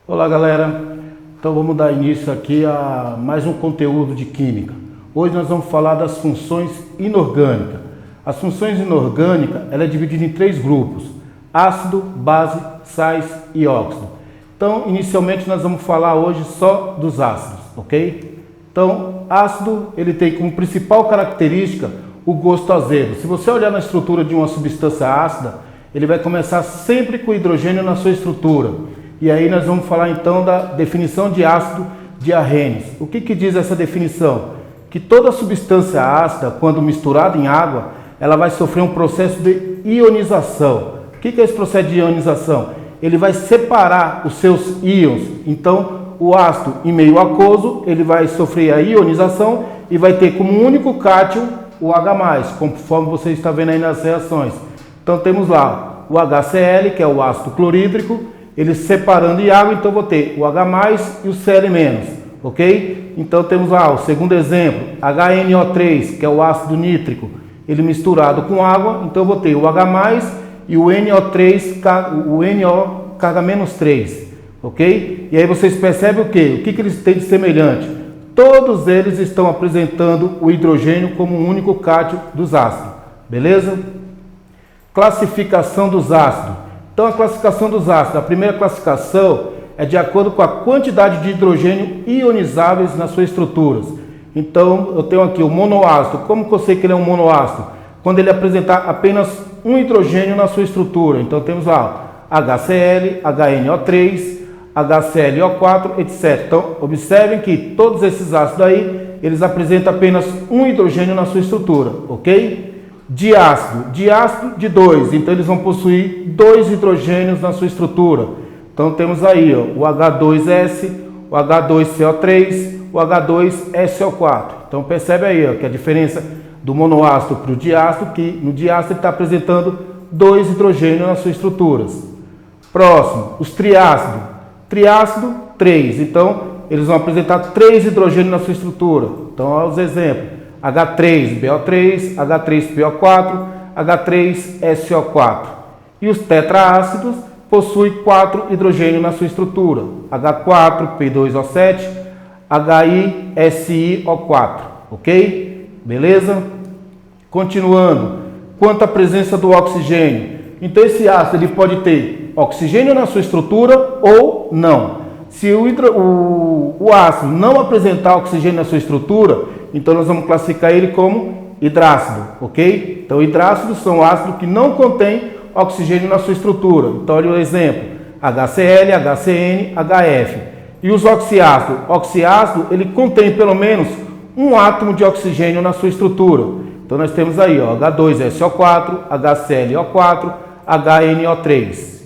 Olá galera, então vamos dar início aqui a mais um conteúdo de química. Hoje nós vamos falar das funções inorgânicas. As funções inorgânicas ela é dividida em três grupos: ácido, base, sais e óxido. Então inicialmente nós vamos falar hoje só dos ácidos, ok? Então ácido ele tem como principal característica o gosto azedo. Se você olhar na estrutura de uma substância ácida, ele vai começar sempre com hidrogênio na sua estrutura. E aí nós vamos falar então da definição de ácido de Arrhenius. O que diz essa definição? Que toda substância ácida, quando misturada em água, ela vai sofrer um processo de ionização. O que é esse processo de ionização? Ele vai separar os seus íons. Então, o ácido em meio aquoso, ele vai sofrer a ionização e vai ter como único cátion o H+, conforme você está vendo aí nas reações. Então, temos lá o HCl, que é o ácido clorídrico, ele separando em água, então vou ter o H+ e o Cl-, ok? Então temos lá o segundo exemplo, HNO3, que é o ácido nítrico, ele misturado com água, então vou ter o H+ e o NO3, o NO carga -3, ok? E aí vocês percebem o quê? O que eles têm de semelhante? Todos eles estão apresentando o hidrogênio como um único cátion dos ácidos, beleza? Classificação dos ácidos. Então, a classificação dos ácidos, a primeira classificação é de acordo com a quantidade de hidrogênio ionizáveis nas suas estruturas. Então, eu tenho aqui o monoácido. Como que eu sei que ele é um monoácido? Quando ele apresentar apenas um hidrogênio na sua estrutura. Então, temos lá HCl, HNO3, HClO4, etc. Então, observem que todos esses ácidos aí, eles apresentam apenas um hidrogênio na sua estrutura, ok? Diácido de 2, então eles vão possuir 2 hidrogênios na sua estrutura. Então temos aí ó, o H2S, o H2CO3, o H2SO4. Então percebe aí ó, que a diferença do monoácido para o diácido, que no diácido ele está apresentando 2 hidrogênios nas suas estruturas. Próximo, os triácidos. Triácido 3, então eles vão apresentar 3 hidrogênios na sua estrutura. Então olha os exemplos. H3BO3, H3PO4, H3SO4. E os tetraácidos possuem 4 hidrogênios na sua estrutura. H4P2O7, HISiO4. Ok? Beleza? Continuando. Quanto à presença do oxigênio. Então esse ácido ele pode ter oxigênio na sua estrutura ou não. Se o ácido não apresentar oxigênio na sua estrutura, então nós vamos classificar ele como hidrácido, ok? Então hidrácidos são ácidos que não contêm oxigênio na sua estrutura. Então olha o exemplo, HCl, HCN, HF. E os oxiácidos? Oxiácido, ele contém pelo menos um átomo de oxigênio na sua estrutura. Então nós temos aí ó, H2SO4, HClO4, HNO3.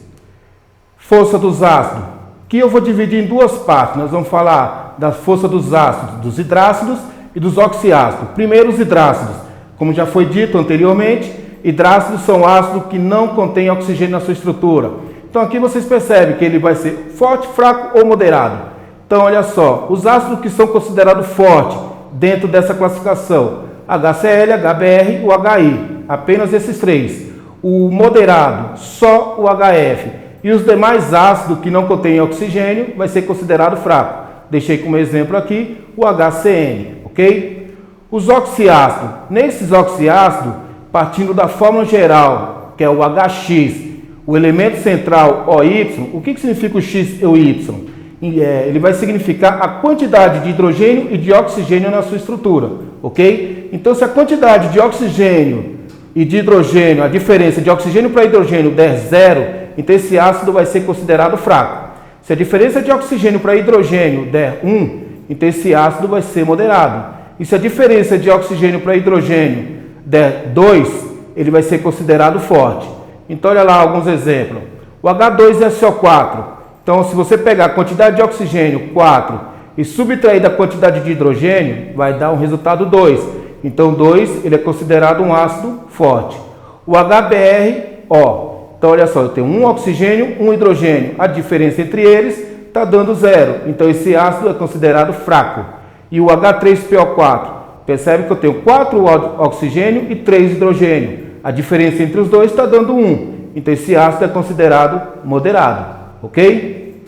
Força dos ácidos, que eu vou dividir em duas partes. Nós vamos falar da força dos ácidos, dos hidrácidos e dos oxiácidos. Primeiro os hidrácidos. Como já foi dito anteriormente, hidrácidos são ácidos que não contêm oxigênio na sua estrutura. Então aqui vocês percebem que ele vai ser forte, fraco ou moderado. Então olha só, os ácidos que são considerados fortes dentro dessa classificação, HCl, HBr e o HI, apenas esses três. O moderado, só o HF. E os demais ácidos que não contêm oxigênio vai ser considerado fraco. Deixei como exemplo aqui o HCN, ok? Os oxiácidos. Nesses oxiácidos, partindo da fórmula geral, que é o HX, o elemento central OY, o que significa o X e o Y? Ele vai significar a quantidade de hidrogênio e de oxigênio na sua estrutura, ok? Então, se a quantidade de oxigênio e de hidrogênio, a diferença de oxigênio para hidrogênio der 0, então esse ácido vai ser considerado fraco. Se a diferença de oxigênio para hidrogênio der 1, então esse ácido vai ser moderado. E se a diferença de oxigênio para hidrogênio der 2, ele vai ser considerado forte. Então olha lá alguns exemplos. O H2SO4. Então se você pegar a quantidade de oxigênio 4 e subtrair da quantidade de hidrogênio, vai dar um resultado 2. Então 2 ele é considerado um ácido forte. O HBrO. Então, olha só, eu tenho um oxigênio, um hidrogênio. A diferença entre eles está dando 0. Então, esse ácido é considerado fraco. E o H3PO4. Percebe que eu tenho 4 oxigênio e 3 hidrogênio. A diferença entre os dois está dando 1. Então, esse ácido é considerado moderado. Ok?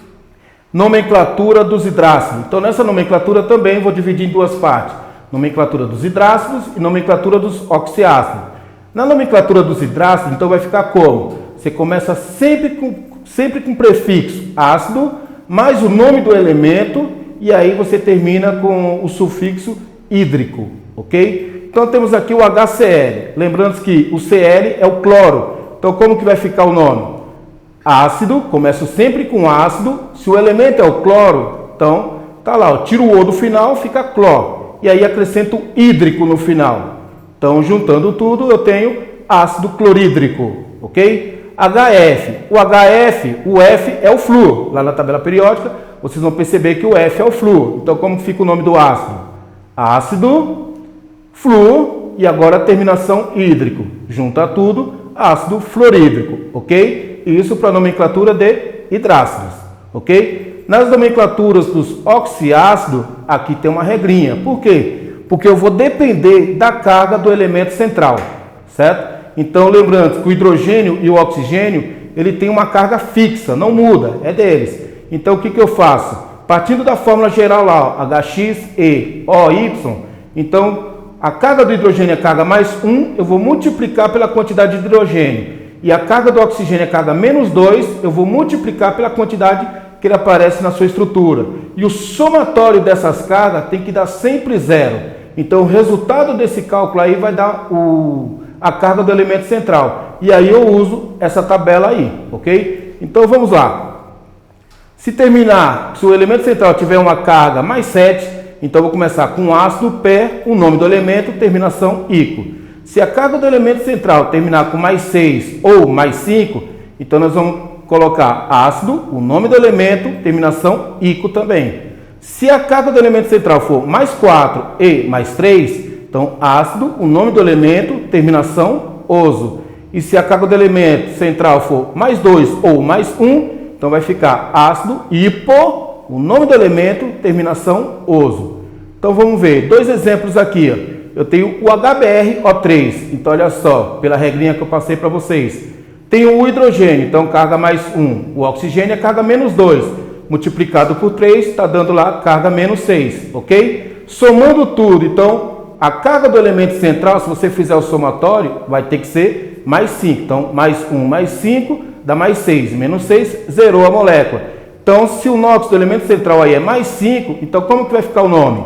Nomenclatura dos hidrácidos. Então, nessa nomenclatura também vou dividir em duas partes. Nomenclatura dos hidrácidos e nomenclatura dos oxiácidos. Na nomenclatura dos hidrácidos, então vai ficar como? Você começa sempre com prefixo ácido, mais o nome do elemento, e aí você termina com o sufixo hídrico, ok? Então temos aqui o HCl. Lembrando que o Cl é o cloro. Então como que vai ficar o nome? Ácido, começo sempre com ácido. Se o elemento é o cloro, então tá lá, eu tiro o O do final, fica cloro. E aí acrescento hídrico no final. Então juntando tudo eu tenho ácido clorídrico, ok? HF. O HF, o F é o flúor. Lá na tabela periódica vocês vão perceber que o F é o flúor. Então como fica o nome do ácido? Ácido, flúor e agora a terminação hídrico. Junta tudo, ácido fluorídrico, ok? Isso para a nomenclatura de hidrácidos, ok? Nas nomenclaturas dos oxiácidos, aqui tem uma regrinha. Por quê? Porque eu vou depender da carga do elemento central, certo? Então, lembrando que o hidrogênio e o oxigênio, ele tem uma carga fixa, não muda, é deles. Então, o que eu faço? Partindo da fórmula geral lá, ó, HXeOY, então, a carga do hidrogênio é carga mais 1, eu vou multiplicar pela quantidade de hidrogênio. E a carga do oxigênio é carga menos 2, eu vou multiplicar pela quantidade que ele aparece na sua estrutura. E o somatório dessas cargas tem que dar sempre zero. Então, o resultado desse cálculo aí vai dar a carga do elemento central. E aí eu uso essa tabela aí, ok? Então, vamos lá. Se o elemento central tiver uma carga mais 7, então eu vou começar com ácido, pé, o nome do elemento, terminação ico. Se a carga do elemento central terminar com mais 6 ou mais 5, então nós vamos colocar ácido, o nome do elemento, terminação ico também. Se a carga do elemento central for mais 4 e mais 3, então ácido, o nome do elemento, terminação oso. E se a carga do elemento central for mais 2 ou mais 1, então vai ficar ácido, hipo, o nome do elemento, terminação oso. Então vamos ver, dois exemplos aqui, ó. Eu tenho o HBrO3, então olha só, pela regrinha que eu passei para vocês. Tenho o hidrogênio, então carga mais 1. O oxigênio é carga menos 2. Multiplicado por 3, está dando lá carga menos 6, ok? Somando tudo, então, a carga do elemento central, se você fizer o somatório, vai ter que ser mais 5. Então, mais 1 mais 5 dá mais 6. Menos 6, zerou a molécula. Então, se o NOx do elemento central aí é mais 5, então como que vai ficar o nome?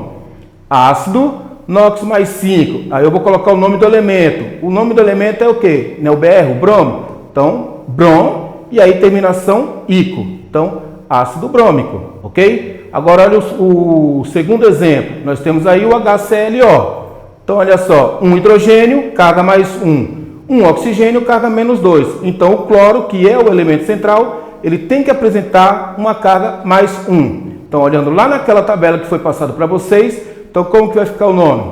Ácido, NOx mais 5. Aí eu vou colocar o nome do elemento. O nome do elemento é o quê? Né, o BR, o bromo. Então, brom, e aí terminação ico. Então, ácido brômico, ok? Agora, olha o segundo exemplo. Nós temos aí o HClO. Então, olha só, um hidrogênio, carga mais 1. Um oxigênio, carga menos 2. Então, o cloro, que é o elemento central, ele tem que apresentar uma carga mais 1. Então, olhando lá naquela tabela que foi passada para vocês, então, como que vai ficar o nome?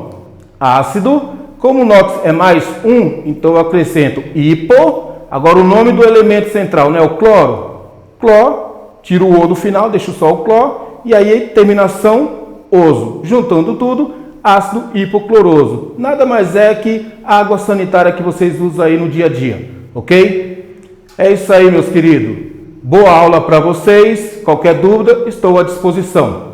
Ácido. Como o NOx é mais 1, então eu acrescento hipo. Agora, o nome do elemento central, né? O cloro. Cloro. Tiro o O do final, deixo só o cloro. E aí, terminação oso. Juntando tudo, ácido hipocloroso. Nada mais é que a água sanitária que vocês usam aí no dia a dia. Ok? É isso aí, meus queridos. Boa aula para vocês. Qualquer dúvida, estou à disposição.